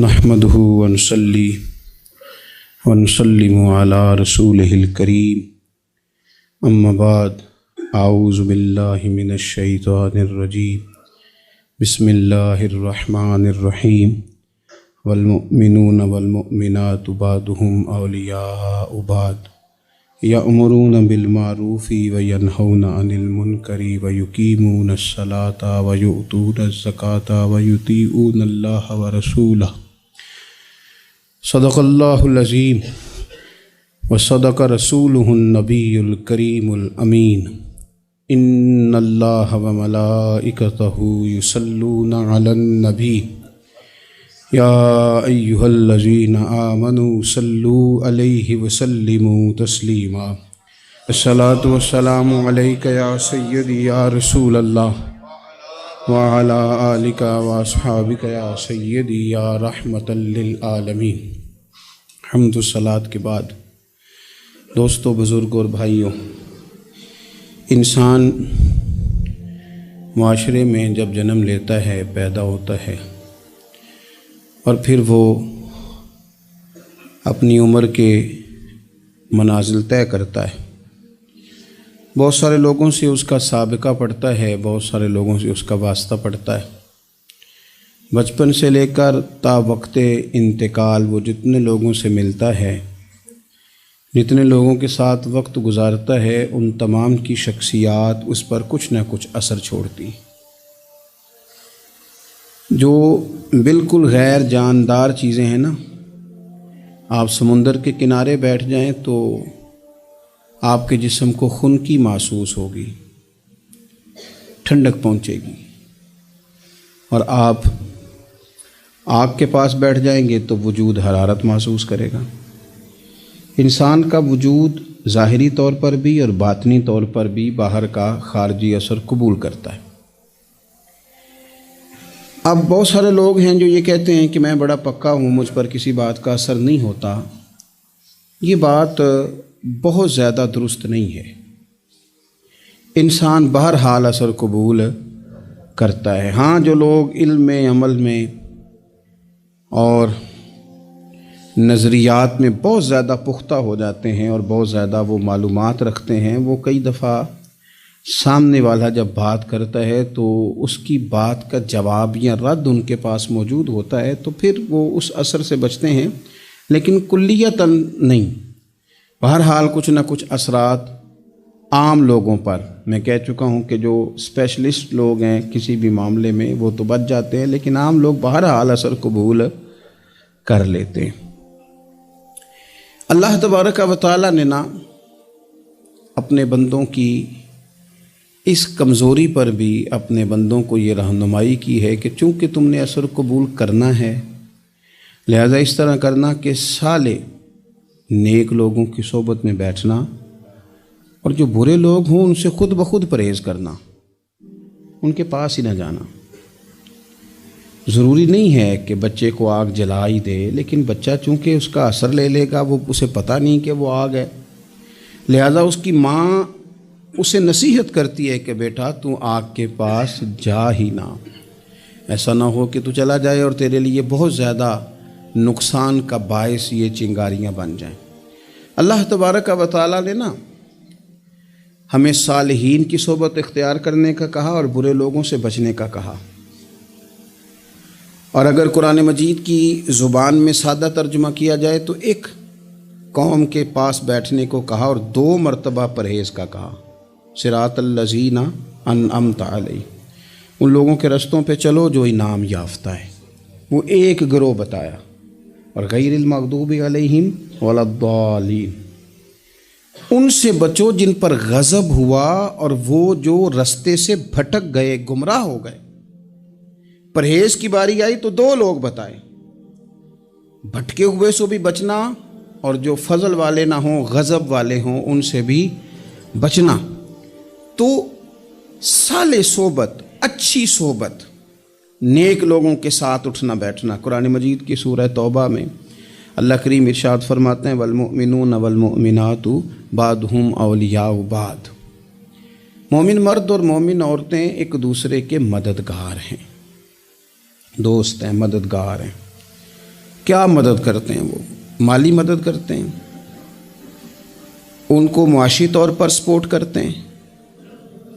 نحمده ونصلي ونسلم على رسوله الكريم اما بعد اعوذ باللہ من الشیطان الرجیم بسم اللہ الرحمن الرحیم والمؤمنون والمؤمنات بعضهم اولیاء بعض یأمرون بالمعروف وینہون عن المنکر ویقیمون الصلاة ویؤتون الزکاة ویطیعون اللہ ورسولہ صدق اللہ العظیم وصدق رسولہ النبی الکریم الامین ان اللہ وملائکتہ یصلون علی النبی یا ایہا الذین آمنوا صلوا علیہ وسلموا تسلیما الصلاۃ والسلام علیک یا سیدی یا رسول اللہ وعلی آلک واصحابک یا سیدی یا رحمۃ للعالمین۔ حمد و صلاۃ کے بعد دوستو، بزرگوں اور بھائیوں، انسان معاشرے میں جب جنم لیتا ہے، پیدا ہوتا ہے اور پھر وہ اپنی عمر کے منازل طے کرتا ہے، بہت سارے لوگوں سے اس کا سابقہ پڑتا ہے، بہت سارے لوگوں سے اس کا واسطہ پڑتا ہے۔ بچپن سے لے کر تا وقت انتقال وہ جتنے لوگوں سے ملتا ہے، جتنے لوگوں کے ساتھ وقت گزارتا ہے، ان تمام کی شخصیات اس پر کچھ نہ کچھ اثر چھوڑتی۔ جو بالکل غیر جاندار چیزیں ہیں نا، آپ سمندر کے کنارے بیٹھ جائیں تو آپ کے جسم کو خنکی محسوس ہوگی، ٹھنڈک پہنچے گی، اور آپ آگ کے پاس بیٹھ جائیں گے تو وجود حرارت محسوس کرے گا۔ انسان کا وجود ظاہری طور پر بھی اور باطنی طور پر بھی باہر کا خارجی اثر قبول کرتا ہے۔ اب بہت سارے لوگ ہیں جو یہ کہتے ہیں کہ میں بڑا پکا ہوں، مجھ پر کسی بات کا اثر نہیں ہوتا۔ یہ بات بہت زیادہ درست نہیں ہے۔ انسان بہرحال اثر قبول کرتا ہے۔ ہاں، جو لوگ علم میں، عمل میں اور نظریات میں بہت زیادہ پختہ ہو جاتے ہیں اور بہت زیادہ وہ معلومات رکھتے ہیں، وہ کئی دفعہ سامنے والا جب بات کرتا ہے تو اس کی بات کا جواب یا رد ان کے پاس موجود ہوتا ہے، تو پھر وہ اس اثر سے بچتے ہیں، لیکن کلیتاً نہیں۔ بہرحال کچھ نہ کچھ اثرات عام لوگوں پر، میں کہہ چکا ہوں کہ جو اسپیشلسٹ لوگ ہیں کسی بھی معاملے میں وہ تو بچ جاتے ہیں، لیکن عام لوگ بہرحال اثر قبول کر لیتے ہیں۔ اللہ تبارک و تعالیٰ نے نا اپنے بندوں کی اس کمزوری پر بھی اپنے بندوں کو یہ رہنمائی کی ہے کہ چونکہ تم نے اثر قبول کرنا ہے، لہذا اس طرح کرنا کہ سالے نیک لوگوں کی صحبت میں بیٹھنا، اور جو برے لوگ ہوں ان سے خود بخود پرہیز کرنا، ان کے پاس ہی نہ جانا۔ ضروری نہیں ہے کہ بچے کو آگ جلا ہی دے، لیکن بچہ چونکہ اس کا اثر لے لے گا، وہ اسے پتہ نہیں کہ وہ آگ ہے، لہذا اس کی ماں اسے نصیحت کرتی ہے کہ بیٹا تو آگ کے پاس جا ہی نہ، ایسا نہ ہو کہ تو چلا جائے اور تیرے لیے بہت زیادہ نقصان کا باعث یہ چنگاریاں بن جائیں۔ اللہ تبارک و تعالیٰ نے نا ہمیں صالحین کی صحبت اختیار کرنے کا کہا اور برے لوگوں سے بچنے کا کہا، اور اگر قرآن مجید کی زبان میں سادہ ترجمہ کیا جائے تو ایک قوم کے پاس بیٹھنے کو کہا اور 2 مرتبہ پرہیز کا کہا۔ صراط الذین انعمت علیہم، ان لوگوں کے رستوں پہ چلو جو انعام یافتہ ہے، وہ ایک گروہ بتایا، اور غیر المغضوب علیہم ولا الضالین، ان سے بچو جن پر غضب ہوا اور وہ جو رستے سے بھٹک گئے، گمراہ ہو گئے۔ پرہیز کی باری آئی تو 2 لوگ بتائے، بھٹکے ہوئے سے بھی بچنا، اور جو فضل والے نہ ہوں، غضب والے ہوں، ان سے بھی بچنا۔ تو صالح صحبت، اچھی صحبت، نیک لوگوں کے ساتھ اٹھنا بیٹھنا، قرآن مجید کی سورہ توبہ میں اللہ کریم ارشاد فرماتے ہیں والمؤمنون والمؤمنات بعضهم اولیاء بعض، مومن مرد اور مومن عورتیں ایک دوسرے کے مددگار ہیں، دوست ہیں، مددگار ہیں۔ کیا مدد کرتے ہیں؟ وہ مالی مدد کرتے ہیں، ان کو معاشی طور پر سپورٹ کرتے ہیں؟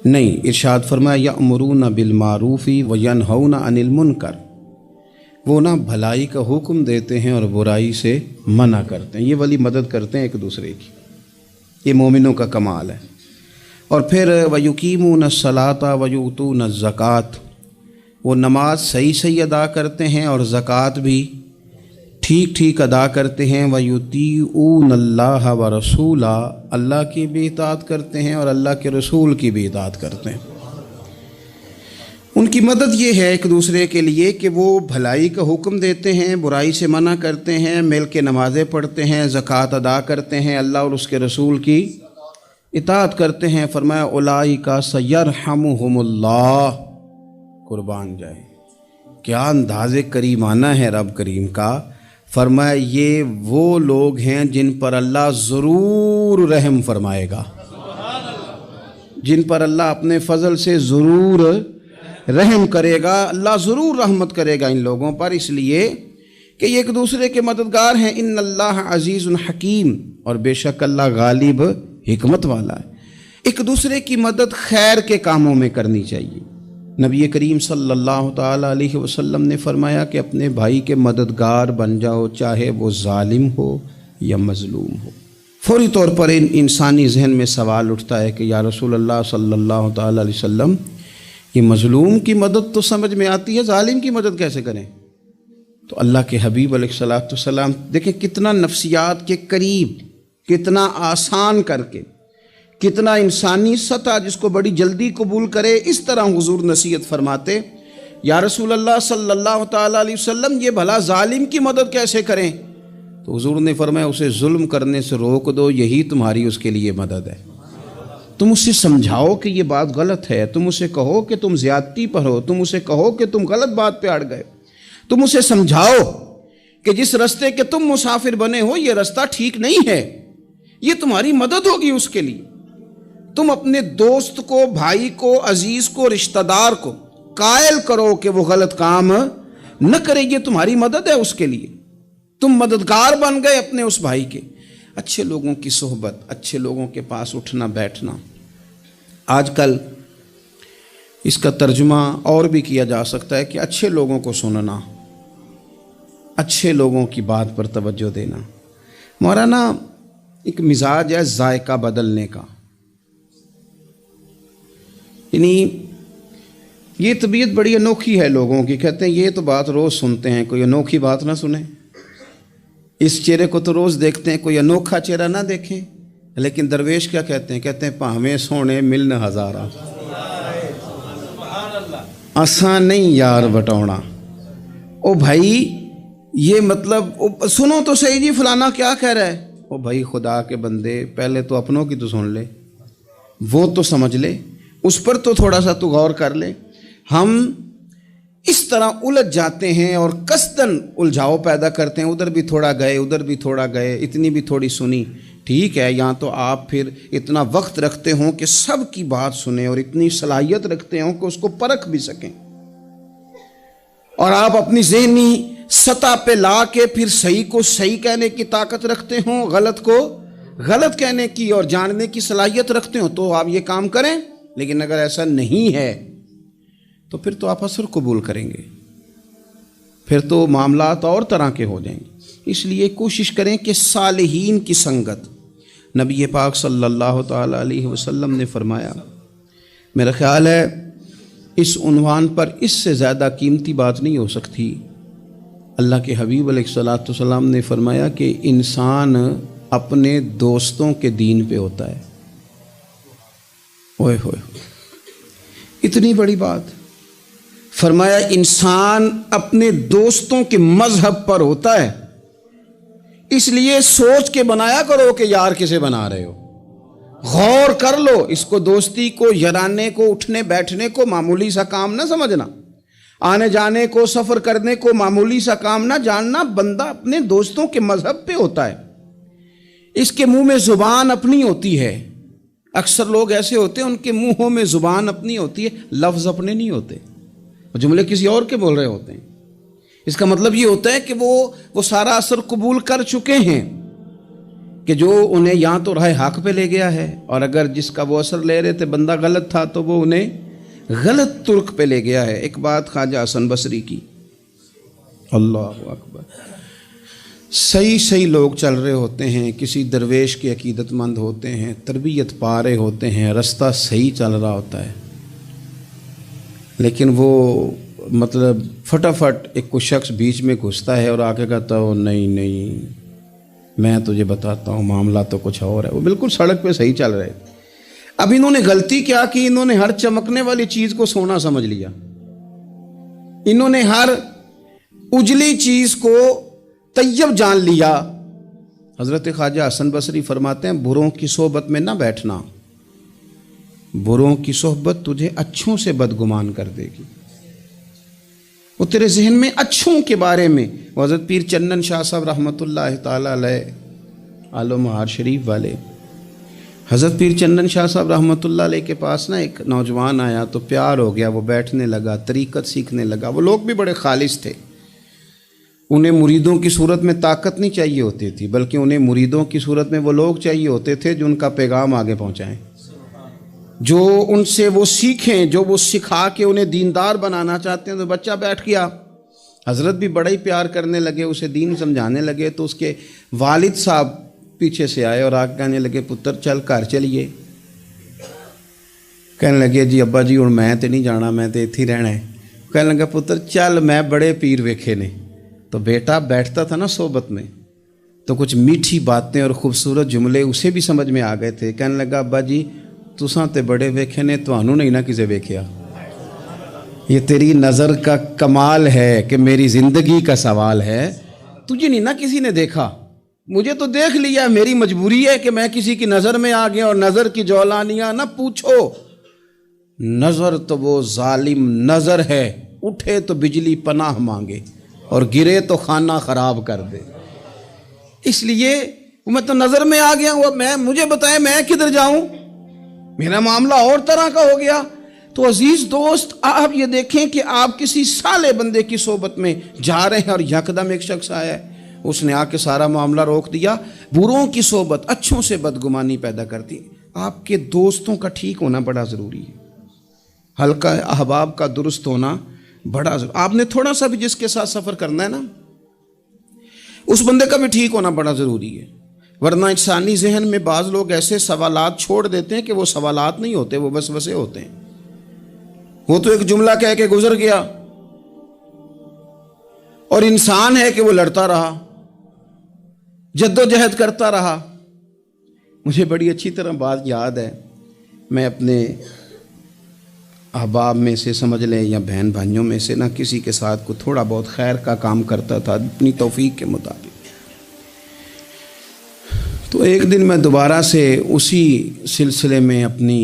نہیں، ارشاد فرمایا یأمرون بالمعروف وینہون عن المنکر، وہ نا بھلائی کا حکم دیتے ہیں اور برائی سے منع کرتے ہیں، یہ والی مدد کرتے ہیں ایک دوسرے کی، یہ مومنوں کا کمال ہے۔ اور پھر وَيُقِيمُونَ الصَّلَاةَ وَيُؤْتُونَ الزَّكَاةَ، وہ نماز صحیح ادا کرتے ہیں اور زکوٰۃ بھی ٹھیک ادا کرتے ہیں۔ وَيُطِيعُونَ اللَّهَ وَرَسُولَهُ، اللہ کی بھی اطاعت کرتے ہیں اور اللہ کے رسول کی بھی اطاعت کرتے ہیں۔ ان کی مدد یہ ہے ایک دوسرے کے لیے کہ وہ بھلائی کا حکم دیتے ہیں، برائی سے منع کرتے ہیں، مل کے نمازیں پڑھتے ہیں، زکوٰۃ ادا کرتے ہیں، اللہ اور اس کے رسول کی اطاعت کرتے ہیں۔ فرمایا اولئک سیرحمہم اللہ، قربان جائے، کیا انداز کریمانہ ہے رب کریم کا۔ فرمایا یہ وہ لوگ ہیں جن پر اللہ ضرور رحم فرمائے گا، جن پر اللہ اپنے فضل سے ضرور رحم کرے گا، اللہ ضرور رحمت کرے گا ان لوگوں پر، اس لیے کہ یہ ایک دوسرے کے مددگار ہیں۔ ان اللہ عزیز حکیم، اور بے شک اللہ غالب حکمت والا ہے۔ ایک دوسرے کی مدد خیر کے کاموں میں کرنی چاہیے۔ نبی کریم صلی اللہ تعالیٰ علیہ وسلم نے فرمایا کہ اپنے بھائی کے مددگار بن جاؤ، چاہے وہ ظالم ہو یا مظلوم ہو۔ فوری طور پر انسانی ذہن میں سوال اٹھتا ہے کہ یا رسول اللہ صلی اللہ تعالیٰ علیہ وسلم، یہ مظلوم کی مدد تو سمجھ میں آتی ہے، ظالم کی مدد کیسے کریں؟ تو اللہ کے حبیب علیہ الصلوۃ والسلام دیکھیں کتنا نفسیات کے قریب، کتنا آسان کر کے، کتنا انسانی سطح جس کو بڑی جلدی قبول کرے، اس طرح حضور نصیحت فرماتے، یا رسول اللہ صلی اللہ تعالیٰ علیہ وسلم یہ بھلا ظالم کی مدد کیسے کریں؟ تو حضور نے فرمایا اسے ظلم کرنے سے روک دو، یہی تمہاری اس کے لیے مدد ہے۔ تم اسے سمجھاؤ کہ یہ بات غلط ہے، تم اسے کہو کہ تم زیادتی پر ہو، تم اسے کہو کہ تم غلط بات پہ اڑ گئے، تم اسے سمجھاؤ کہ جس رستے کے تم مسافر بنے ہو یہ رستہ ٹھیک نہیں ہے، یہ تمہاری مدد ہوگی اس کے لیے۔ تم اپنے دوست کو، بھائی کو، عزیز کو، رشتہ دار کو قائل کرو کہ وہ غلط کام نہ کرے، یہ تمہاری مدد ہے اس کے لیے۔ تم مددگار بن گئے اپنے اس بھائی کے۔ اچھے لوگوں کی صحبت، اچھے لوگوں کے پاس اٹھنا بیٹھنا، آج کل اس کا ترجمہ اور بھی کیا جا سکتا ہے کہ اچھے لوگوں کو سننا، اچھے لوگوں کی بات پر توجہ دینا۔ ہمارا نا ایک مزاج ہے ذائقہ بدلنے کا، یعنی یہ طبیعت بڑی انوکھی ہے لوگوں کی، کہتے ہیں یہ تو بات روز سنتے ہیں، کوئی انوکھی بات نہ سنیں، اس چہرے کو تو روز دیکھتے ہیں، کوئی انوکھا چہرہ نہ دیکھیں۔ لیکن درویش کیا کہتے ہیں؟ کہتے ہیں پاہمیں سونے ملن ہزارہ، آسان نہیں یار بٹونا۔ او بھائی یہ مطلب سنو تو صحیح جی فلانا کیا کہہ رہا ہے۔ او بھائی خدا کے بندے، پہلے تو اپنوں کی تو سن لے، وہ تو سمجھ لے، اس پر تو تھوڑا سا تو غور کر لے۔ ہم اس طرح الجھ جاتے ہیں اور قصداً الجھاؤ پیدا کرتے ہیں، ادھر بھی تھوڑا گئے، ادھر بھی تھوڑا گئے، اتنی بھی تھوڑی سنی، ٹھیک ہے، یہاں تو آپ پھر اتنا وقت رکھتے ہوں کہ سب کی بات سنیں، اور اتنی صلاحیت رکھتے ہوں کہ اس کو پرکھ بھی سکیں، اور آپ اپنی ذہنی سطح پہ لا کے پھر صحیح کو صحیح کہنے کی طاقت رکھتے ہوں، غلط کو غلط کہنے کی اور جاننے کی صلاحیت رکھتے ہوں، تو آپ یہ کام کریں۔ لیکن اگر ایسا نہیں ہے تو پھر تو آپ اثر قبول کریں گے، پھر تو معاملات اور طرح کے ہو جائیں گے۔ اس لیے کوشش کریں کہ صالحین کی سنگت، نبی پاک صلی اللہ تعالیٰ علیہ وسلم نے فرمایا، میرا خیال ہے اس عنوان پر اس سے زیادہ قیمتی بات نہیں ہو سکتی۔ اللہ کے حبیب علیہ الصلوۃ والسلام نے فرمایا کہ انسان اپنے دوستوں کے دین پہ ہوتا ہے۔ اوئے ہوئے، اتنی بڑی بات فرمایا، انسان اپنے دوستوں کے مذہب پر ہوتا ہے، اس لیے سوچ کے بنایا کرو کہ یار کسے بنا رہے ہو، غور کر لو، اس کو دوستی کو، یارانے کو، اٹھنے بیٹھنے کو معمولی سا کام نہ سمجھنا، آنے جانے کو، سفر کرنے کو معمولی سا کام نہ جاننا۔ بندہ اپنے دوستوں کے مذہب پہ ہوتا ہے، اس کے منہ میں زبان اپنی ہوتی ہے۔ اکثر لوگ ایسے ہوتے ہیں ان کے منہوں میں زبان اپنی ہوتی ہے، لفظ اپنے نہیں ہوتے، جملے کسی اور کے بول رہے ہوتے ہیں۔ اس کا مطلب یہ ہوتا ہے کہ وہ سارا اثر قبول کر چکے ہیں کہ جو انہیں یہاں تو راہ حق پہ لے گیا ہے، اور اگر جس کا وہ اثر لے رہے تھے بندہ غلط تھا تو وہ انہیں غلط ترک پہ لے گیا ہے۔ ایک بات خواجہ حسن بصری کی، اللہ اکبر، صحیح لوگ چل رہے ہوتے ہیں، کسی درویش کے عقیدت مند ہوتے ہیں، تربیت پا رہے ہوتے ہیں، رستہ صحیح چل رہا ہوتا ہے، لیکن وہ مطلب فٹافٹ ایک کوئی شخص بیچ میں گھستا ہے اور آ کے کہتا ہے نہیں میں تجھے بتاتا ہوں معاملہ تو کچھ اور ہے۔ وہ بالکل سڑک پہ صحیح چل رہے تھے، اب انہوں نے غلطی کیا کہ انہوں نے ہر چمکنے والی چیز کو سونا سمجھ لیا، انہوں نے ہر اجلی چیز کو طیب جان لیا۔ حضرت خواجہ حسن بصری فرماتے ہیں بروں کی صحبت میں نہ بیٹھنا، بروں کی صحبت تجھے اچھوں سے بدگمان کر دے گی، وہ تیرے ذہن میں اچھوں کے بارے میں۔ حضرت پیر چنن شاہ صاحب رحمۃ اللہ تعالیٰ علیہ آل و مہار شریف والے، حضرت پیر چنن شاہ صاحب رحمۃ اللہ علیہ کے پاس نا ایک نوجوان آیا تو پیار ہو گیا، وہ بیٹھنے لگا، طریقت سیکھنے لگا۔ وہ لوگ بھی بڑے خالص تھے، انہیں مریدوں کی صورت میں طاقت نہیں چاہیے ہوتی تھی، بلکہ انہیں مریدوں کی صورت میں وہ لوگ چاہیے ہوتے تھے جو ان کا پیغام آگے پہنچائیں، جو ان سے وہ سیکھیں، جو وہ سکھا کے انہیں دیندار بنانا چاہتے ہیں۔ تو بچہ بیٹھ گیا، حضرت بھی بڑا ہی پیار کرنے لگے، اسے دین سمجھانے لگے۔ تو اس کے والد صاحب پیچھے سے آئے اور آگے کہنے لگے پتر چل گھر چلیے۔ کہنے لگے جی ابا جی ہوں میں تے نہیں جانا، میں تے اتھی رہنا ہے۔ کہنے لگا پتر چل میں بڑے پیر ویکھے نے۔ تو بیٹا بیٹھتا تھا نا صحبت میں تو کچھ میٹھی باتیں اور خوبصورت جملے اسے بھی سمجھ میں آ گئے تھے۔ کہنے لگا ابا جی تساں تے بڑے ویکھے نے، تانوں نہیں نہ کسے ویکھیا، یہ تیری نظر کا کمال ہے کہ میری زندگی کا سوال ہے، تجھے نہیں نہ کسی نے دیکھا، مجھے تو دیکھ لیا، میری مجبوری ہے کہ میں کسی کی نظر میں آ گیا، اور نظر کی جولانیاں نہ پوچھو، نظر تو وہ ظالم نظر ہے، اٹھے تو بجلی پناہ مانگے اور گرے تو خانہ خراب کر دے۔ اس لیے میں تو نظر میں آ گیا ہوں، مجھے بتائیں میں کدھر جاؤں، میرا معاملہ اور طرح کا ہو گیا۔ تو عزیز دوست آپ یہ دیکھیں کہ آپ کسی صالح بندے کی صحبت میں جا رہے ہیں اور یکدم ایک شخص آیا ہے، اس نے آ کے سارا معاملہ روک دیا۔ بروں کی صحبت اچھوں سے بدگمانی پیدا کرتی ہے۔ آپ کے دوستوں کا ٹھیک ہونا بڑا ضروری ہے، حلقہ احباب کا درست ہونا بڑا ضروری۔ آپ نے تھوڑا سا بھی جس کے ساتھ سفر کرنا ہے نا، اس بندے کا بھی ٹھیک ہونا بڑا ضروری ہے، ورنہ انسانی ذہن میں بعض لوگ ایسے سوالات چھوڑ دیتے ہیں کہ وہ سوالات نہیں ہوتے، وہ وسوسے ہوتے ہیں۔ وہ تو ایک جملہ کہہ کے گزر گیا، اور انسان ہے کہ وہ لڑتا رہا، جد و جہد کرتا رہا۔ مجھے بڑی اچھی طرح بات یاد ہے، میں اپنے احباب میں سے سمجھ لیں یا بہن بھائیوں میں سے نہ کسی کے ساتھ کو تھوڑا بہت خیر کا کام کرتا تھا اپنی توفیق کے مطابق۔ تو ایک دن میں دوبارہ سے اسی سلسلے میں اپنی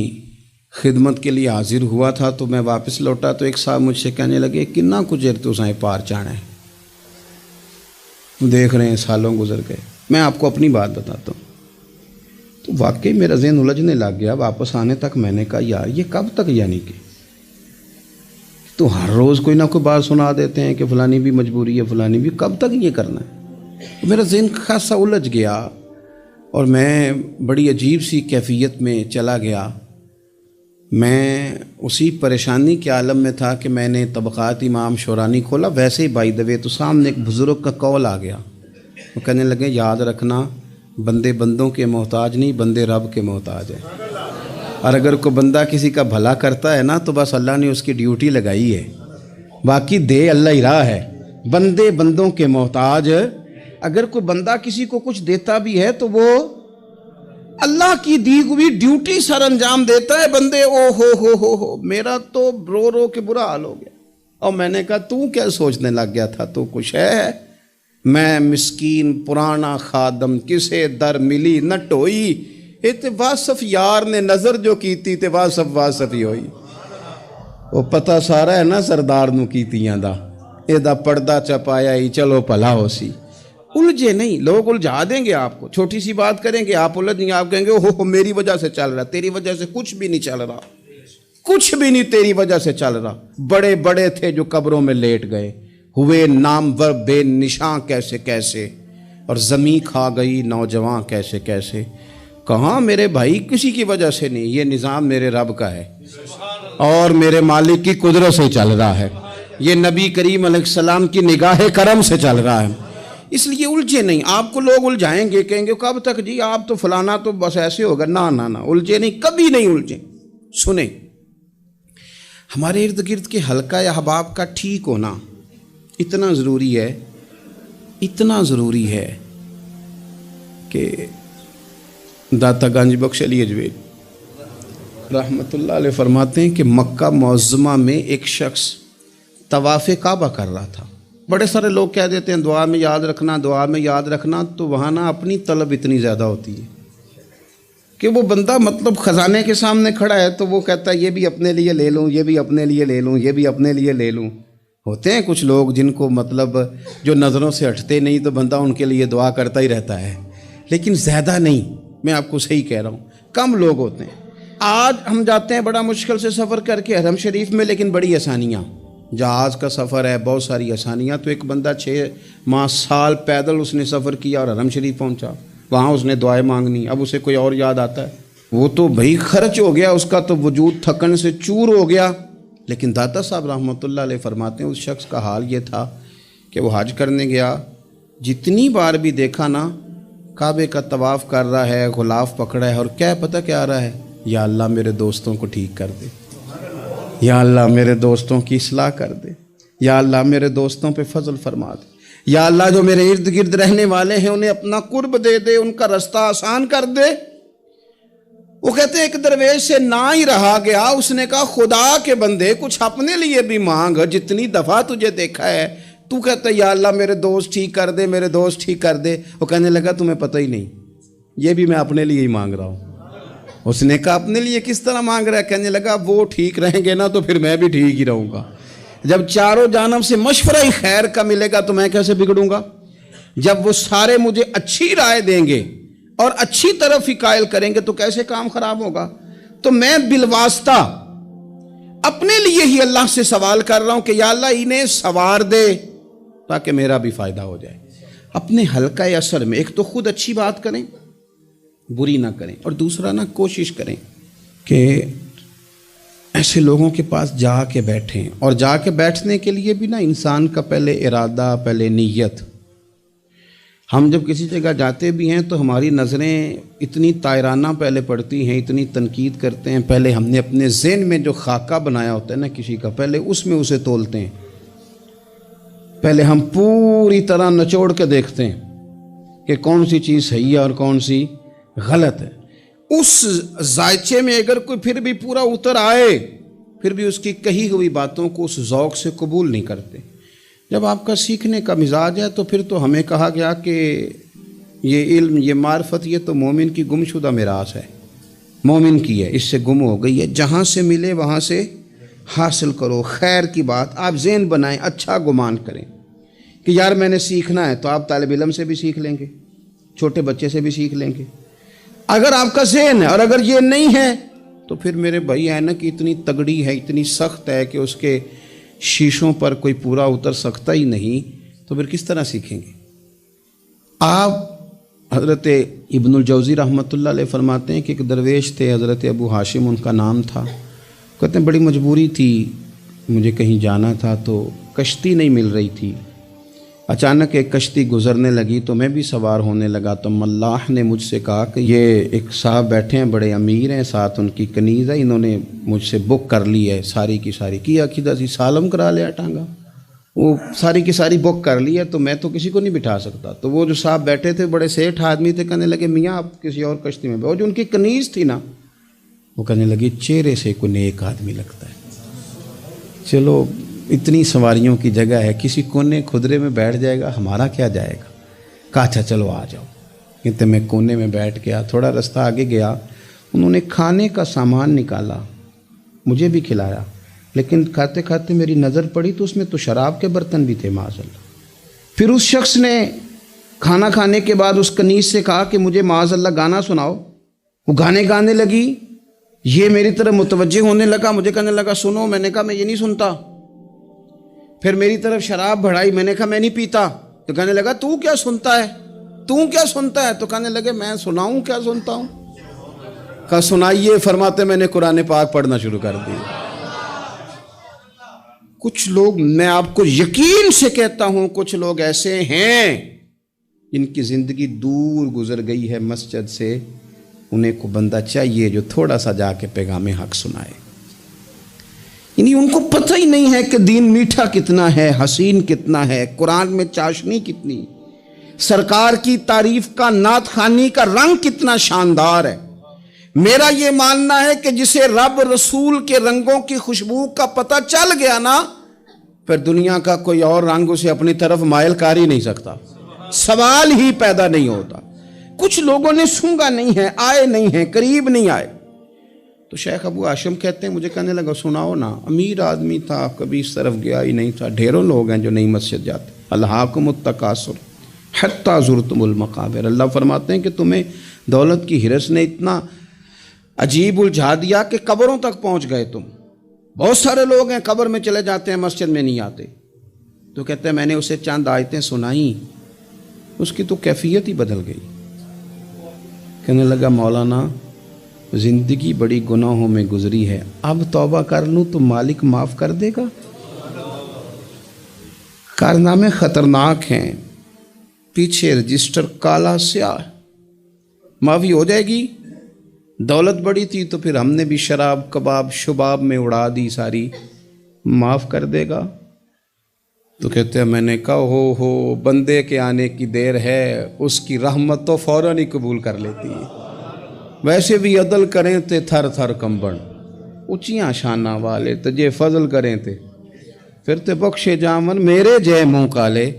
خدمت کے لیے حاضر ہوا تھا، تو میں واپس لوٹا تو ایک صاحب مجھ سے کہنے لگے کنا کچھ تو سائیں پار چانا ہے، دیکھ رہے ہیں سالوں گزر گئے۔ میں آپ کو اپنی بات بتاتا ہوں، تو واقعی میرا ذہن الجھنے لگ گیا۔ واپس آنے تک میں نے کہا یار یہ کب تک، یعنی کہ تو ہر روز کوئی نہ کوئی بات سنا دیتے ہیں کہ فلانی بھی مجبوری ہے، فلانی بھی، کب تک یہ کرنا ہے؟ میرا ذہن خاصا الجھ گیا اور میں بڑی عجیب سی کیفیت میں چلا گیا۔ میں اسی پریشانی کے عالم میں تھا کہ میں نے طبقات امام شورانی کھولا، ویسے ہی بائی دوے تو سامنے ایک بزرگ کا قول آ گیا۔ وہ کہنے لگے یاد رکھنا بندے بندوں کے محتاج نہیں، بندے رب کے محتاج ہیں، اور اگر کوئی بندہ کسی کا بھلا کرتا ہے نا تو بس اللہ نے اس کی ڈیوٹی لگائی ہے، باقی دے اللہ ہی راہ ہے، بندے بندوں کے محتاج۔ اگر کوئی بندہ کسی کو کچھ دیتا بھی ہے تو وہ اللہ کی دی ہوئی ڈیوٹی سر انجام دیتا ہے۔ بندے او ہو میرا تو رو رو کے برا حال ہو گیا، اور میں نے کہا تو کیا سوچنے لگ گیا تھا، تو کچھ ہے، میں مسکین پرانا خادم کسے در ملی نہ ٹوئی، تے واصف یار نے نظر جو کیتی تے واصف ہی ہوئی۔ وہ پتہ سارا ہے نا سردار نو کیتیاں دا، اے دا پردہ چپایا ہی چلو بھلا ہو سی۔ الجھے نہیں، لوگ الجھا دیں گے آپ کو، چھوٹی سی بات کریں گے آپ الجھ جائیں گے، آپ کہیں گے اوہ میری وجہ سے چل رہا، تیری وجہ سے کچھ بھی نہیں چل رہا، کچھ بھی نہیں تیری وجہ سے چل رہا۔ بڑے بڑے تھے جو قبروں میں لیٹ گئے، ہوئے نامور بے نشاں کیسے کیسے، اور زمیں کھا گئی نوجوان کیسے کیسے۔ کہاں میرے بھائی کسی کی وجہ سے نہیں، یہ نظام میرے رب کا ہے اور میرے مالک کی قدرت سے چل رہا ہے، یہ نبی کریم علیہ السلام کی نگاہ کرم سے چل رہا ہے۔ اس لیے الجھے نہیں، آپ کو لوگ الجھائیں گے، کہیں گے کب تک جی آپ تو فلانا تو بس ایسے ہوگا، نہ نہ نہ، الجھے نہیں، کبھی نہیں الجھے۔ سنیں، ہمارے ارد گرد کے حلقہ یا احباب کا ٹھیک ہونا اتنا ضروری ہے، اتنا ضروری ہے کہ داتا گنج بخش علی اجویل رحمۃ اللہ علیہ فرماتے ہیں کہ مکہ معظمہ میں ایک شخص طواف کعبہ کر رہا تھا۔ بڑے سارے لوگ کہہ دیتے ہیں دعا میں یاد رکھنا، دعا میں یاد رکھنا، تو وہاں نا اپنی طلب اتنی زیادہ ہوتی ہے کہ وہ بندہ مطلب خزانے کے سامنے کھڑا ہے تو وہ کہتا ہے یہ بھی اپنے لیے لے لوں، یہ بھی اپنے لیے لے لوں، یہ بھی اپنے لیے لے لوں۔ ہوتے ہیں کچھ لوگ جن کو مطلب جو نظروں سے ہٹتے نہیں تو بندہ ان کے لیے دعا کرتا ہی رہتا ہے، لیکن زیادہ نہیں، میں آپ کو صحیح کہہ رہا ہوں، کم لوگ ہوتے ہیں۔ آج ہم جاتے ہیں بڑا مشکل سے سفر کر کے حرم شریف میں، لیکن بڑی آسانیاں، جہاز کا سفر ہے، بہت ساری آسانیاں، تو ایک بندہ 6 ماہ سال پیدل اس نے سفر کیا اور حرم شریف پہنچا، وہاں اس نے دعائیں مانگنی، اب اسے کوئی اور یاد آتا ہے، وہ تو بھائی خرچ ہو گیا، اس کا تو وجود تھکن سے چور ہو گیا۔ لیکن داتا صاحب رحمۃ اللہ علیہ فرماتے ہیں اس شخص کا حال یہ تھا کہ وہ حج کرنے گیا، جتنی بار بھی دیکھا نا کعبے کا طواف کر رہا ہے، غلاف پکڑا ہے، اور کیا پتہ کیا آ رہا ہے، یا اللہ میرے دوستوں کو ٹھیک کر دے، یا اللہ میرے دوستوں کی اصلاح کر دے، یا اللہ میرے دوستوں پہ فضل فرما دے، یا اللہ جو میرے ارد گرد رہنے والے ہیں انہیں اپنا قرب دے دے، ان کا رستہ آسان کر دے۔ وہ کہتے ہیں ایک درویش سے نہ ہی رہا گیا، اس نے کہا خدا کے بندے کچھ اپنے لیے بھی مانگ، جتنی دفعہ تجھے دیکھا ہے تو کہتا ہے یا اللہ میرے دوست ٹھیک کر دے، میرے دوست ٹھیک کر دے۔ وہ کہنے لگا تمہیں پتہ ہی نہیں، یہ بھی میں اپنے لیے ہی مانگ رہا ہوں۔ اس نے کہا اپنے لیے کس طرح مانگ رہا ہے؟ کہنے لگا وہ ٹھیک رہیں گے نا تو پھر میں بھی ٹھیک ہی رہوں گا، جب چاروں جانب سے مشورہ ہی خیر کا ملے گا تو میں کیسے بگڑوں گا؟ جب وہ سارے مجھے اچھی رائے دیں گے اور اچھی طرف ہی قائل کریں گے تو کیسے کام خراب ہوگا؟ تو میں بالواسطہ اپنے لیے ہی اللہ سے سوال کر رہا ہوں کہ یا اللہ انہیں سوار دے تاکہ میرا بھی فائدہ ہو جائے۔ اپنے حلقہ اثر میں ایک تو خود اچھی بات کریں، بری نہ کریں، اور دوسرا نا کوشش کریں کہ ایسے لوگوں کے پاس جا کے بیٹھیں، اور جا کے بیٹھنے کے لیے بھی نا انسان کا پہلے ارادہ، پہلے نیت۔ ہم جب کسی جگہ جاتے بھی ہیں تو ہماری نظریں اتنی طائرانہ پہلے پڑتی ہیں، اتنی تنقید کرتے ہیں، پہلے ہم نے اپنے ذہن میں جو خاکہ بنایا ہوتا ہے نا کسی کا، پہلے اس میں اسے تولتے ہیں، پہلے ہم پوری طرح نچوڑ کے دیکھتے ہیں کہ کون سی چیز صحیح ہے اور کون سی غلط ہے۔ اس ذائچے میں اگر کوئی پھر بھی پورا اتر آئے، پھر بھی اس کی کہی ہوئی باتوں کو اس ذوق سے قبول نہیں کرتے۔ جب آپ کا سیکھنے کا مزاج ہے تو پھر تو ہمیں کہا گیا کہ یہ علم، یہ معرفت، یہ تو مومن کی گم شدہ میراث ہے، مومن کی ہے، اس سے گم ہو گئی ہے، جہاں سے ملے وہاں سے حاصل کرو۔ خیر کی بات آپ ذہن بنائیں، اچھا گمان کریں کہ یار میں نے سیکھنا ہے، تو آپ طالب علم سے بھی سیکھ لیں گے، چھوٹے بچے سے بھی سیکھ لیں گے۔ اگر آپ کا ذہن ہے اور اگر یہ نہیں ہے تو پھر میرے بھائی اینک اتنی تگڑی ہے، اتنی سخت ہے کہ اس کے شیشوں پر کوئی پورا اتر سکتا ہی نہیں، تو پھر کس طرح سیکھیں گے؟ آپ حضرت ابن الجوزی رحمۃ اللہ علیہ فرماتے ہیں کہ ایک درویش تھے، حضرت ابو ہاشم ان کا نام تھا، کہتے ہیں بڑی مجبوری تھی، مجھے کہیں جانا تھا تو کشتی نہیں مل رہی تھی، اچانک ایک کشتی گزرنے لگی تو میں بھی سوار ہونے لگا، تو ملاح نے مجھ سے کہا کہ یہ ایک صاحب بیٹھے ہیں، بڑے امیر ہیں، ساتھ ان کی کنیز ہے، انہوں نے مجھ سے بک کر لی ہے ساری کی ساری، کیا کدھر سی سالم کرا لیا ٹانگا، وہ ساری کی ساری بک کر لی ہے، تو میں تو کسی کو نہیں بٹھا سکتا۔ تو وہ جو صاحب بیٹھے تھے بڑے سیٹھ آدمی تھے، کہنے لگے میاں آپ کسی اور کشتی میں، جو ان کی کنیز تھی نا وہ کہنے لگی چہرے سے کوئی نیک آدمی لگتا ہے، چلو اتنی سواریوں کی جگہ ہے، کسی کونے کھدرے میں بیٹھ جائے گا، ہمارا کیا جائے گا؟ کہا اچھا چلو آ جاؤ۔ کہتے میں کونے میں بیٹھ گیا، تھوڑا رستہ آگے گیا، انہوں نے کھانے کا سامان نکالا، مجھے بھی کھلایا، لیکن کھاتے کھاتے میری نظر پڑی تو اس میں تو شراب کے برتن بھی تھے معاذ اللہ۔ پھر اس شخص نے کھانا کھانے کے بعد اس کنیز سے کہا کہ مجھے معاذ اللہ گانا سناؤ، وہ گانے گانے لگی، یہ میری طرف متوجہ ہونے لگا، مجھے کہنے لگا سنو، میں نے کہا میں یہ نہیں سنتا۔ پھر میری طرف شراب بڑھائی، میں نے کہا میں نہیں پیتا، تو کہنے لگا تو کیا سنتا ہے، تو کیا سنتا ہے؟ تو کہنے لگے میں سناؤں کیا سنتا ہوں؟ کہا سنائیے، فرماتے میں نے قرآن پاک پڑھنا شروع کر دیا۔ کچھ لوگ، میں آپ کو یقین سے کہتا ہوں، کچھ لوگ ایسے ہیں جن کی زندگی دور گزر گئی ہے مسجد سے، انہیں کو بندہ چاہیے جو تھوڑا سا جا کے پیغام حق سنائے۔ یعنی ان کو پتہ ہی نہیں ہے کہ دین میٹھا کتنا ہے، حسین کتنا ہے، قرآن میں چاشنی کتنی، سرکار کی تعریف کا، نعت خوانی کا رنگ کتنا شاندار ہے۔ میرا یہ ماننا ہے کہ جسے رب رسول کے رنگوں کی خوشبو کا پتہ چل گیا نا، پھر دنیا کا کوئی اور رنگ اسے اپنی طرف مائل کر ہی نہیں سکتا، سوال ہی پیدا نہیں ہوتا۔ کچھ لوگوں نے سونگا نہیں ہے، آئے نہیں ہیں، قریب نہیں آئے۔ تو شیخ ابو ہاشم کہتے ہیں، مجھے کہنے لگا سناؤ نا، امیر آدمی تھا، کبھی اس طرف گیا ہی نہیں تھا، ڈھیروں لوگ ہیں جو نہیں مسجد جاتے۔ الہاکم التکاثر حتی زرتم المقابر، اللہ فرماتے ہیں کہ تمہیں دولت کی ہرس نے اتنا عجیب الجھا دیا کہ قبروں تک پہنچ گئے تم۔ بہت سارے لوگ ہیں قبر میں چلے جاتے ہیں، مسجد میں نہیں آتے۔ تو کہتے ہیں میں نے اسے چند آیتیں سنائیں، اس کی تو کیفیت ہی بدل گئی۔ کہنے لگا مولانا زندگی بڑی گناہوں میں گزری ہے، اب توبہ کر لوں تو مالک معاف کر دے گا؟ کارنامے خطرناک ہیں، پیچھے رجسٹر کالا سیاہ، معافی ہو جائے گی۔ دولت بڑی تھی تو پھر ہم نے بھی شراب کباب شباب میں اڑا دی ساری، معاف کر دے گا؟ تو کہتے ہیں میں نے کہا ہو بندے کے آنے کی دیر ہے، اس کی رحمت تو فوراً ہی قبول کر لیتی ہے۔ ویسے بھی عدل کریں تے تھر تھر کمبن، اونچیاں شانہ والے تجھے فضل کریں تے پھر تے بخشے جامن میرے جے منہ کالے۔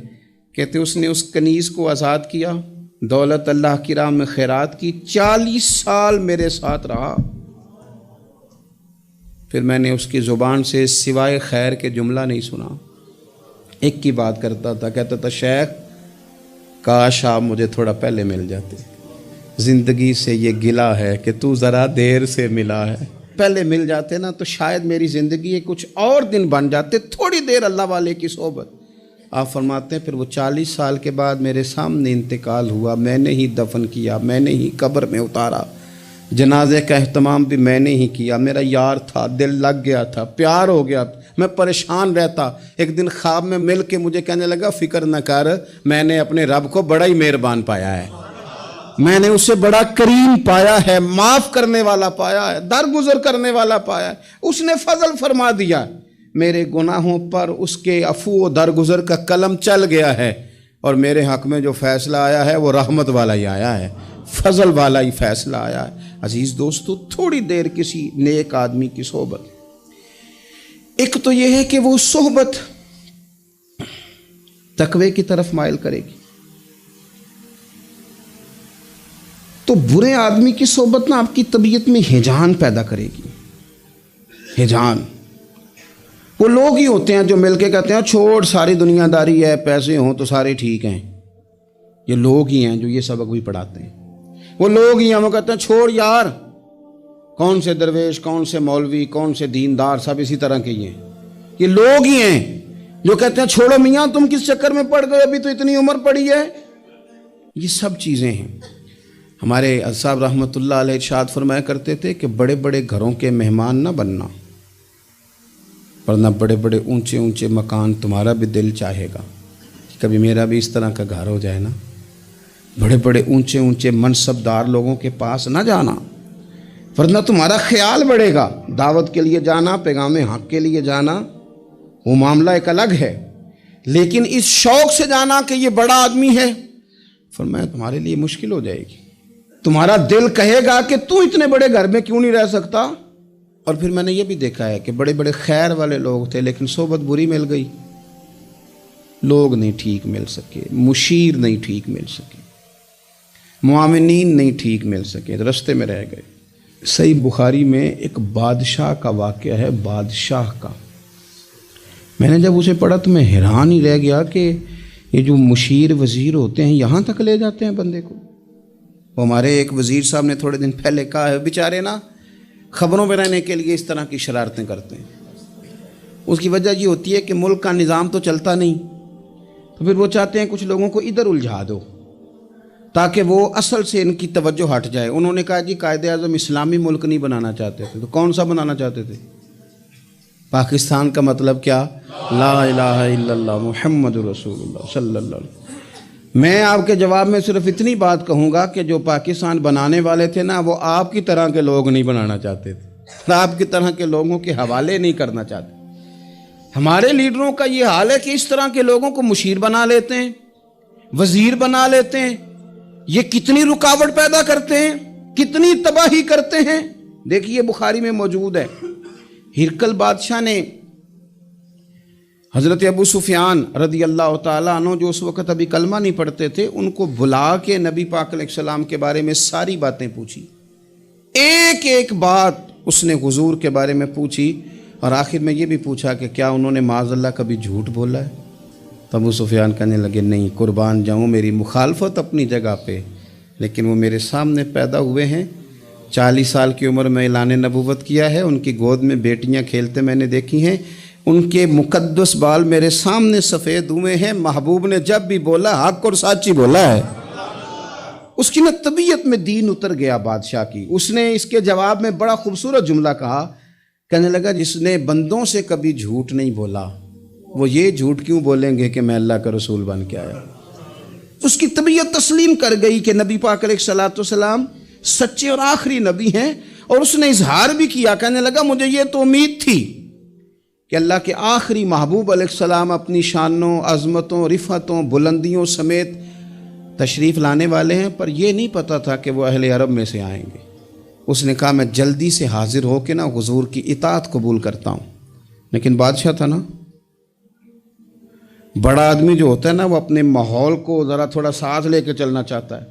کہتے اس نے اس کنیز کو آزاد کیا، دولت اللہ کی راہ میں خیرات کی، 40 سال میرے ساتھ رہا، پھر میں نے اس کی زبان سے سوائے خیر کے جملہ نہیں سنا۔ ایک کی بات کرتا تھا، کہتا تھا شیخ کاش آپ مجھے تھوڑا پہلے مل جاتے، زندگی سے یہ گلہ ہے کہ تو ذرا دیر سے ملا ہے، پہلے مل جاتے نا تو شاید میری زندگی کچھ اور دن بن جاتے، تھوڑی دیر اللہ والے کی صحبت۔ آپ فرماتے ہیں پھر وہ 40 سال کے بعد میرے سامنے انتقال ہوا، میں نے ہی دفن کیا، میں نے ہی قبر میں اتارا، جنازے کا اہتمام بھی میں نے ہی کیا۔ میرا یار تھا، دل لگ گیا تھا، پیار ہو گیا، میں پریشان رہتا۔ ایک دن خواب میں مل کے مجھے کہنے لگا فکر نہ کر، میں نے اپنے رب کو بڑا ہی مہربان پایا ہے، میں نے اسے بڑا کریم پایا ہے، معاف کرنے والا پایا ہے، درگزر کرنے والا پایا ہے، اس نے فضل فرما دیا، میرے گناہوں پر اس کے عفو و درگزر کا قلم چل گیا ہے، اور میرے حق میں جو فیصلہ آیا ہے وہ رحمت والا ہی آیا ہے، فضل والا ہی فیصلہ آیا ہے۔ عزیز دوستو، تھوڑی دیر کسی نیک آدمی کی صحبت، ایک تو یہ ہے کہ وہ صحبت تقوی کی طرف مائل کرے گی، تو برے آدمی کی صحبت نا آپ کی طبیعت میں ہیجان پیدا کرے گی، ہیجان۔ وہ لوگ ہی ہوتے ہیں جو مل کے کہتے ہیں چھوڑ ساری دنیا داری ہے، پیسے ہوں تو سارے ٹھیک ہیں۔ یہ لوگ ہی ہیں جو یہ سبق بھی پڑھاتے ہیں، وہ لوگ ہی ہیں وہ کہتے ہیں چھوڑ یار، کون سے درویش، کون سے مولوی، کون سے دیندار، سب اسی طرح کے ہی ہیں۔ یہ لوگ ہی ہیں جو کہتے ہیں چھوڑو میاں تم کس چکر میں پڑ گئے، ابھی تو اتنی عمر پڑی ہے۔ یہ سب چیزیں ہیں۔ ہمارے صاحب رحمۃ اللہ علیہ ارشاد فرمایا کرتے تھے کہ بڑے بڑے گھروں کے مہمان نہ بننا، ورنہ بڑے بڑے اونچے اونچے مکان تمہارا بھی دل چاہے گا، کبھی میرا بھی اس طرح کا گھر ہو جائے نا۔ بڑے بڑے اونچے اونچے منصب دار لوگوں کے پاس نہ جانا، ورنہ تمہارا خیال بڑھے گا۔ دعوت کے لیے جانا، پیغام حق کے لیے جانا، وہ معاملہ ایک الگ ہے، لیکن اس شوق سے جانا کہ یہ بڑا آدمی ہے، فرمایا تمہارے لیے مشکل ہو جائے گی۔ تمہارا دل کہے گا کہ تو اتنے بڑے گھر میں کیوں نہیں رہ سکتا۔ اور پھر میں نے یہ بھی دیکھا ہے کہ بڑے بڑے خیر والے لوگ تھے لیکن صحبت بری مل گئی، لوگ نہیں ٹھیک مل سکے، مشیر نہیں ٹھیک مل سکے، معاونین نہیں ٹھیک مل سکے، رستے میں رہ گئے۔ صحیح بخاری میں ایک بادشاہ کا واقعہ ہے، بادشاہ کا۔ میں نے جب اسے پڑھا تو میں حیران ہی رہ گیا کہ یہ جو مشیر وزیر ہوتے ہیں یہاں تک لے جاتے ہیں بندے کو۔ ہمارے ایک وزیر صاحب نے تھوڑے دن پہلے کہا ہے بیچارے نا خبروں پہ رہنے کے لیے اس طرح کی شرارتیں کرتے ہیں۔ اس کی وجہ یہ ہوتی ہے کہ ملک کا نظام تو چلتا نہیں، تو پھر وہ چاہتے ہیں کچھ لوگوں کو ادھر الجھا دو تاکہ وہ اصل سے ان کی توجہ ہٹ جائے۔ انہوں نے کہا جی قائد اعظم اسلامی ملک نہیں بنانا چاہتے تھے، تو کون سا بنانا چاہتے تھے؟ پاکستان کا مطلب کیا؟ لا الہ الا اللہ محمد رسول اللہ صلی اللہ علیہ وسلم۔ میں آپ کے جواب میں صرف اتنی بات کہوں گا کہ جو پاکستان بنانے والے تھے نا، وہ آپ کی طرح کے لوگ نہیں بنانا چاہتے تھے، آپ کی طرح کے لوگوں کے حوالے نہیں کرنا چاہتے۔ ہمارے لیڈروں کا یہ حال ہے کہ اس طرح کے لوگوں کو مشیر بنا لیتے ہیں، وزیر بنا لیتے ہیں۔ یہ کتنی رکاوٹ پیدا کرتے ہیں، کتنی تباہی کرتے ہیں۔ دیکھیے بخاری میں موجود ہے، ہرقل بادشاہ نے حضرت ابو سفیان رضی اللہ تعالیٰ عنہ، جو اس وقت ابھی کلمہ نہیں پڑھتے تھے، ان کو بلا کے نبی پاک علیہ السلام کے بارے میں ساری باتیں پوچھی، ایک ایک بات اس نے حضور کے بارے میں پوچھی، اور آخر میں یہ بھی پوچھا کہ کیا انہوں نے معاذ اللہ کبھی جھوٹ بولا ہے؟ تو ابو سفیان کہنے لگے نہیں، قربان جاؤں، میری مخالفت اپنی جگہ پہ، لیکن وہ میرے سامنے پیدا ہوئے ہیں، 40 سال کی عمر میں اعلان نبوت کیا ہے، ان کی گود میں بیٹیاں کھیلتے میں نے دیکھی ہیں، ان کے مقدس بال میرے سامنے سفید ہوئے ہیں، محبوب نے جب بھی بولا حق اور سچی بولا ہے۔ اس کی نا طبیعت میں دین اتر گیا بادشاہ کی۔ اس نے اس کے جواب میں بڑا خوبصورت جملہ کہا، کہنے لگا جس نے بندوں سے کبھی جھوٹ نہیں بولا، وہ یہ جھوٹ کیوں بولیں گے کہ میں اللہ کا رسول بن کے آیا۔ اس کی طبیعت تسلیم کر گئی کہ نبی پاک علیہ الصلوۃ والسلام سچے اور آخری نبی ہیں، اور اس نے اظہار بھی کیا، کہنے لگا مجھے یہ تو امید تھی کہ اللہ کے آخری محبوب علیہ السلام اپنی شانوں، عظمتوں، رفعتوں، بلندیوں سمیت تشریف لانے والے ہیں، پر یہ نہیں پتہ تھا کہ وہ اہل عرب میں سے آئیں گے۔ اس نے کہا میں جلدی سے حاضر ہو کے نا حضور کی اطاعت قبول کرتا ہوں۔ لیکن بادشاہ تھا نا، بڑا آدمی جو ہوتا ہے نا، وہ اپنے ماحول کو ذرا تھوڑا ساتھ لے کے چلنا چاہتا ہے۔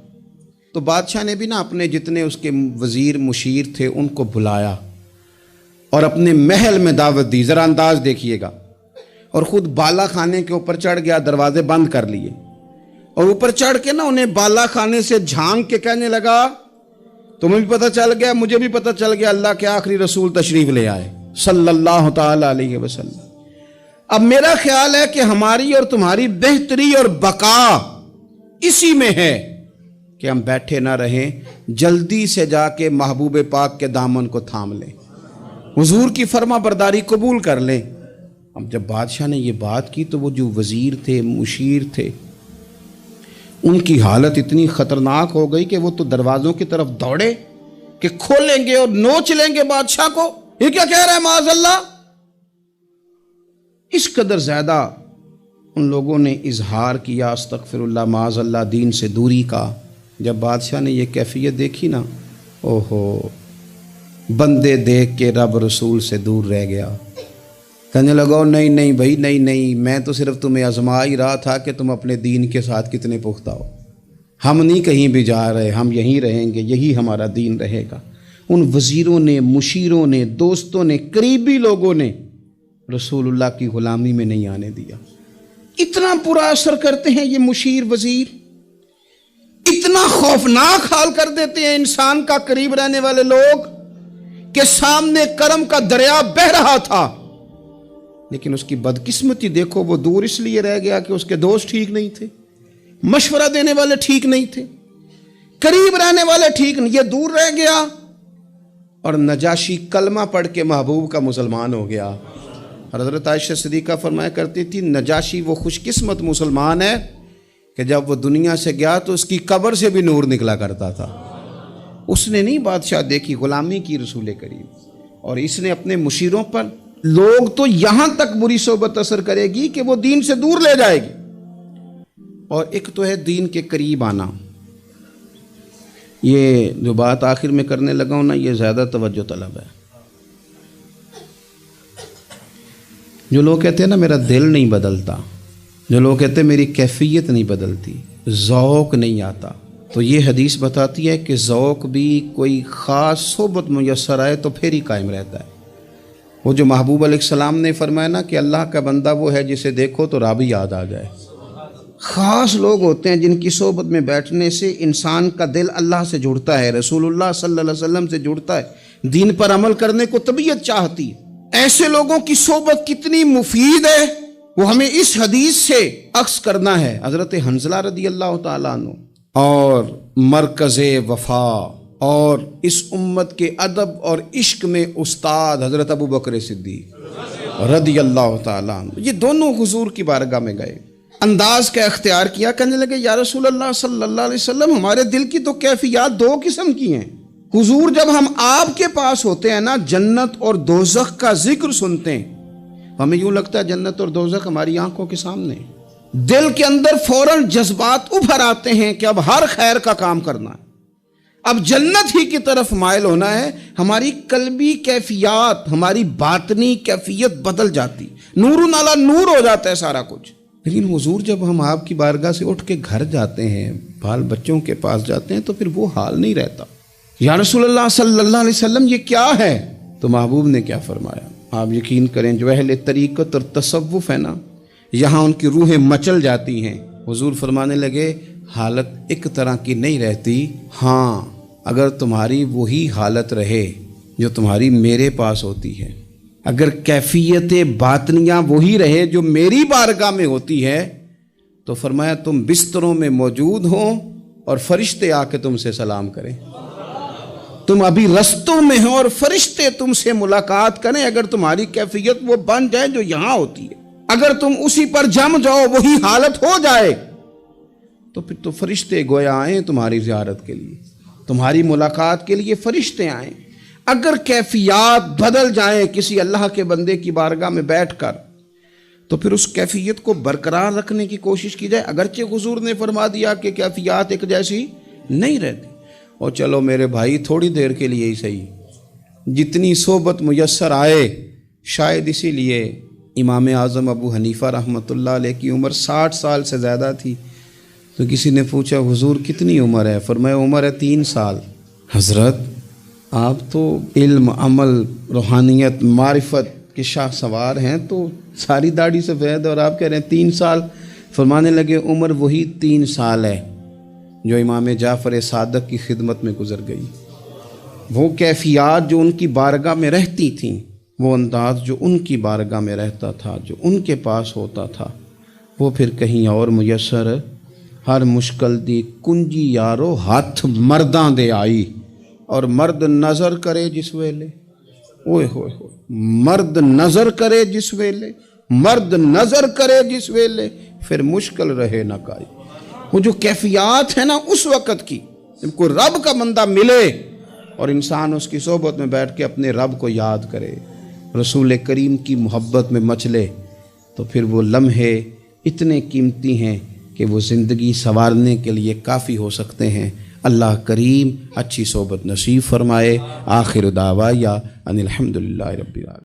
تو بادشاہ نے بھی نا اپنے جتنے اس کے وزیر مشیر تھے ان کو بلایا اور اپنے محل میں دعوت دی۔ ذرا انداز دیکھیے گا، اور خود بالا خانے کے اوپر چڑھ گیا، دروازے بند کر لیے، اور اوپر چڑھ کے نا انہیں بالا خانے سے جھانک کے کہنے لگا تمہیں بھی پتہ چل گیا، مجھے بھی پتہ چل گیا، اللہ کے آخری رسول تشریف لے آئے صلی اللہ تعالی علیہ وسلم۔ اب میرا خیال ہے کہ ہماری اور تمہاری بہتری اور بقا اسی میں ہے کہ ہم بیٹھے نہ رہیں، جلدی سے جا کے محبوب پاک کے دامن کو تھام لیں، حضور کی فرما برداری قبول کر لیں۔ اب جب بادشاہ نے یہ بات کی تو وہ جو وزیر تھے، مشیر تھے، ان کی حالت اتنی خطرناک ہو گئی کہ وہ تو دروازوں کی طرف دوڑے کہ کھولیں گے اور نوچ لیں گے بادشاہ کو، یہ کیا کہہ رہا ہے معاذ اللہ۔ اس قدر زیادہ ان لوگوں نے اظہار کیا استغفر اللہ معاذ اللہ دین سے دوری کا۔ جب بادشاہ نے یہ کیفیت دیکھی نا، اوہو، بندے دیکھ کے رب رسول سے دور رہ گیا، کہنے لگا نہیں نہیں بھائی، نہیں، میں تو صرف تمہیں آزما ہی رہا تھا کہ تم اپنے دین کے ساتھ کتنے پختہ ہو، ہم نہیں کہیں بھی جا رہے، ہم یہیں رہیں گے، یہی ہمارا دین رہے گا۔ ان وزیروں نے، مشیروں نے، دوستوں نے، قریبی لوگوں نے رسول اللہ کی غلامی میں نہیں آنے دیا۔ اتنا برا اثر کرتے ہیں یہ مشیر وزیر، اتنا خوفناک حال کر دیتے ہیں انسان کا قریب رہنے والے لوگ کہ سامنے کرم کا دریا بہہ رہا تھا، لیکن اس کی بدقسمتی دیکھو، وہ دور اس لیے رہ گیا کہ اس کے دوست ٹھیک نہیں تھے، مشورہ دینے والے ٹھیک نہیں تھے، قریب رہنے والے ٹھیک نہیں، یہ دور رہ گیا، اور نجاشی کلمہ پڑھ کے محبوب کا مسلمان ہو گیا۔ حضرت عائشہ صدیقہ فرمایا کرتی تھی نجاشی وہ خوش قسمت مسلمان ہے کہ جب وہ دنیا سے گیا تو اس کی قبر سے بھی نور نکلا کرتا تھا۔ اس نے نہیں بادشاہ دیکھی، غلامی کی رسول کریم، اور اس نے اپنے مشیروں پر لوگ تو یہاں تک بری صحبت اثر کرے گی کہ وہ دین سے دور لے جائے گی۔ اور ایک تو ہے دین کے قریب آنا، یہ جو بات آخر میں کرنے لگا ہوں نا، یہ زیادہ توجہ طلب ہے۔ جو لوگ کہتے ہیں نا میرا دل نہیں بدلتا، جو لوگ کہتے ہیں میری کیفیت نہیں بدلتی، ذوق نہیں آتا، تو یہ حدیث بتاتی ہے کہ ذوق بھی کوئی خاص صحبت میسر آئے تو پھر ہی قائم رہتا ہے۔ وہ جو محبوب علیہ السلام نے فرمایا نا کہ اللہ کا بندہ وہ ہے جسے دیکھو تو رب یاد آ جائے۔ خاص لوگ ہوتے ہیں جن کی صحبت میں بیٹھنے سے انسان کا دل اللہ سے جڑتا ہے، رسول اللہ صلی اللہ علیہ وسلم سے جڑتا ہے، دین پر عمل کرنے کو طبیعت چاہتی ہے۔ ایسے لوگوں کی صحبت کتنی مفید ہے وہ ہمیں اس حدیث سے عکس کرنا ہے۔ حضرت حنظلہ رضی اللہ تعالیٰ عنہ اور مرکز وفا اور اس امت کے ادب اور عشق میں استاد حضرت ابو بکر صدیق رضی اللہ تعالیٰ عنہ، یہ دونوں حضور کی بارگاہ میں گئے، انداز کا اختیار کیا، کہنے لگے یا رسول اللہ صلی اللہ علیہ وسلم، ہمارے دل کی تو کیفیات دو قسم کی ہیں۔ حضور جب ہم آپ کے پاس ہوتے ہیں نا، جنت اور دوزخ کا ذکر سنتے ہیں، ہمیں یوں لگتا ہے جنت اور دوزخ ہماری آنکھوں کے سامنے، دل کے اندر فوراً جذبات ابھر آتے ہیں کہ اب ہر خیر کا کام کرنا ہے، اب جنت ہی کی طرف مائل ہونا ہے۔ ہماری قلبی کیفیات، ہماری باطنی کیفیت بدل جاتی، نور علی نور ہو جاتا ہے سارا کچھ۔ لیکن حضور جب ہم آپ کی بارگاہ سے اٹھ کے گھر جاتے ہیں، بال بچوں کے پاس جاتے ہیں، تو پھر وہ حال نہیں رہتا۔ یا رسول اللہ صلی اللہ علیہ وسلم یہ کیا ہے؟ تو محبوب نے کیا فرمایا؟ آپ یقین کریں جو اہل طریقت اور تصوف ہے نا، یہاں ان کی روحیں مچل جاتی ہیں۔ حضور فرمانے لگے حالت ایک طرح کی نہیں رہتی، ہاں اگر تمہاری وہی حالت رہے جو تمہاری میرے پاس ہوتی ہے، اگر کیفیت باطنیہ وہی رہے جو میری بارگاہ میں ہوتی ہے، تو فرمایا تم بستروں میں موجود ہوں اور فرشتے آ کے تم سے سلام کریں، تم ابھی رستوں میں ہو اور فرشتے تم سے ملاقات کریں، اگر تمہاری کیفیت وہ بن جائے جو یہاں ہوتی ہے، اگر تم اسی پر جم جاؤ وہی حالت ہو جائے، تو پھر تو فرشتے گویا آئیں تمہاری زیارت کے لیے، تمہاری ملاقات کے لیے فرشتے آئیں۔ اگر کیفیات بدل جائیں کسی اللہ کے بندے کی بارگاہ میں بیٹھ کر، تو پھر اس کیفیت کو برقرار رکھنے کی کوشش کی جائے، اگرچہ حضور نے فرما دیا کہ کیفیات ایک جیسی نہیں رہتی، اور چلو میرے بھائی تھوڑی دیر کے لیے ہی صحیح، جتنی صحبت میسر آئے۔ شاید اسی لیے امام اعظم ابو حنیفہ رحمۃ اللہ علیہ کی عمر 60 سال سے زیادہ تھی، تو کسی نے پوچھا حضور کتنی عمر ہے؟ فرمایا عمر ہے 3 سال۔ حضرت آپ تو علم، عمل، روحانیت، معرفت کے شاہ سوار ہیں، تو ساری داڑھی سفید ہے اور آپ کہہ رہے ہیں 3 سال۔ فرمانے لگے عمر وہی 3 سال ہے جو امام جعفر صادق کی خدمت میں گزر گئی۔ وہ کیفیات جو ان کی بارگاہ میں رہتی تھیں، وہ انداز جو ان کی بارگاہ میں رہتا تھا، جو ان کے پاس ہوتا تھا، وہ پھر کہیں اور میسر ہر مشکل دی کنجی یارو ہاتھ مرداں دے آئی، اور مرد نظر کرے جس ویلے، اوئے ہوئے ہوئے، مرد نظر کرے جس ویلے، مرد نظر کرے جس ویلے، پھر مشکل رہے نہ کائی۔ وہ جو کیفیات ہے نا اس وقت کی، جب کوئی رب کا بندہ ملے اور انسان اس کی صحبت میں بیٹھ کے اپنے رب کو یاد کرے، رسول کریم کی محبت میں مچلے، تو پھر وہ لمحے اتنے قیمتی ہیں کہ وہ زندگی سنوارنے کے لیے کافی ہو سکتے ہیں۔ اللہ کریم اچھی صحبت نصیب فرمائے۔ آخر دعوایا ان الحمدللہ رب العالمین۔